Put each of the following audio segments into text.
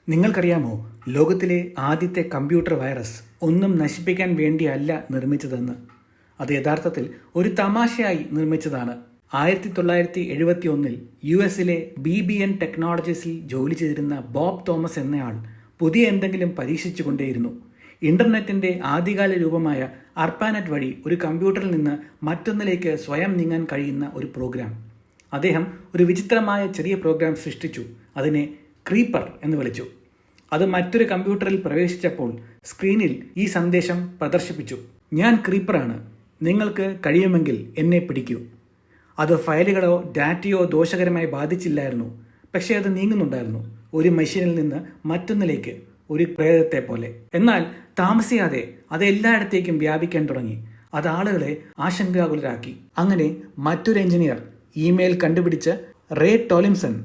നിങ്ങൾക്കറിയാമോ, ലോകത്തിലെ ആദ്യത്തെ കമ്പ്യൂട്ടർ വൈറസ് ഒന്നും നശിപ്പിക്കാൻ വേണ്ടിയല്ല നിർമ്മിച്ചതെന്ന്. അത് യഥാർത്ഥത്തിൽ ഒരു തമാശയായി നിർമ്മിച്ചതാണ്. 1971 US-ലെ BBN ടെക്നോളജീസിൽ ജോലി ചെയ്തിരുന്ന ബോബ് തോമസ് എന്നയാൾ പുതിയ എന്തെങ്കിലും പരീക്ഷിച്ചുകൊണ്ടേയിരുന്നു. ഇന്റർനെറ്റിന്റെ ആദ്യകാല രൂപമായ അർപ്പാനെറ്റ് വഴി ഒരു കമ്പ്യൂട്ടറിൽ നിന്ന് മറ്റൊന്നിലേക്ക് സ്വയം നീങ്ങാൻ കഴിയുന്ന ഒരു പ്രോഗ്രാം. അദ്ദേഹം ഒരു വിചിത്രമായ ചെറിയ പ്രോഗ്രാം സൃഷ്ടിച്ചു. അതിനെ ക്രീപ്പർ എന്ന് വിളിച്ചു. അത് മറ്റൊരു കമ്പ്യൂട്ടറിൽ പ്രവേശിച്ചപ്പോൾ സ്ക്രീനിൽ ഈ സന്ദേശം പ്രദർശിപ്പിച്ചു: ഞാൻ ക്രീപ്പറാണ്, നിങ്ങൾക്ക് കഴിയുമെങ്കിൽ എന്നെ പിടിക്കൂ. അത് ഫയലുകളോ ഡാറ്റയോ ദോഷകരമായി ബാധിച്ചില്ലായിരുന്നു, പക്ഷേ അത് നീങ്ങുന്നുണ്ടായിരുന്നു, ഒരു മെഷീനിൽ നിന്ന് മറ്റൊന്നിലേക്ക്, ഒരു പ്രേതത്തെ പോലെ. എന്നാൽ താമസിയാതെ അത് എല്ലായിടത്തേക്കും വ്യാപിക്കാൻ തുടങ്ങി. അത് ആളുകളെ ആശങ്കാകുലരാക്കി. അങ്ങനെ മറ്റൊരു എഞ്ചിനീയർ ഇമെയിൽ കണ്ടുപിടിച്ച് റേ ടോളിംസൺ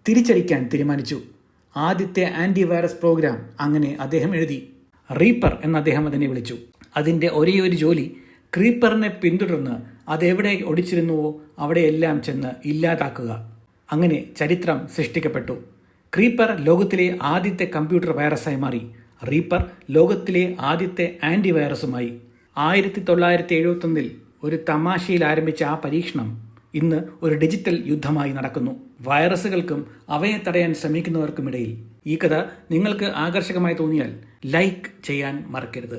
തിരിച്ചടിക്കാൻ തീരുമാനിച്ചു. ആദ്യത്തെ ആന്റിവൈറസ് പ്രോഗ്രാം അങ്ങനെ അദ്ദേഹം എഴുതി. റീപ്പർ എന്ന് അദ്ദേഹം അതിനെ വിളിച്ചു. അതിൻ്റെ ഒരേ ഒരു ജോലി ക്രീപ്പറിനെ പിന്തുടർന്ന് അതെവിടെ ഒടിച്ചിരുന്നുവോ അവിടെയെല്ലാം ചെന്ന് ഇല്ലാതാക്കുക. അങ്ങനെ ചരിത്രം സൃഷ്ടിക്കപ്പെട്ടു. ക്രീപ്പർ ലോകത്തിലെ ആദ്യത്തെ കമ്പ്യൂട്ടർ വൈറസായി മാറി. റീപ്പർ ലോകത്തിലെ ആദ്യത്തെ ആന്റിവൈറസുമായി. 1971 ഒരു തമാശയിൽ ആരംഭിച്ച ആ പരീക്ഷണം ഇന്ന് ഒരു ഡിജിറ്റൽ യുദ്ധമായി നടക്കുന്നു. വൈറസുകൾക്കും അവയെ തടയാൻ ശ്രമിക്കുന്നവർക്കുമിടയിൽ. ഈ കഥ നിങ്ങൾക്ക് ആകർഷകമായി തോന്നിയാൽ ലൈക്ക് ചെയ്യാൻ മറക്കരുത്.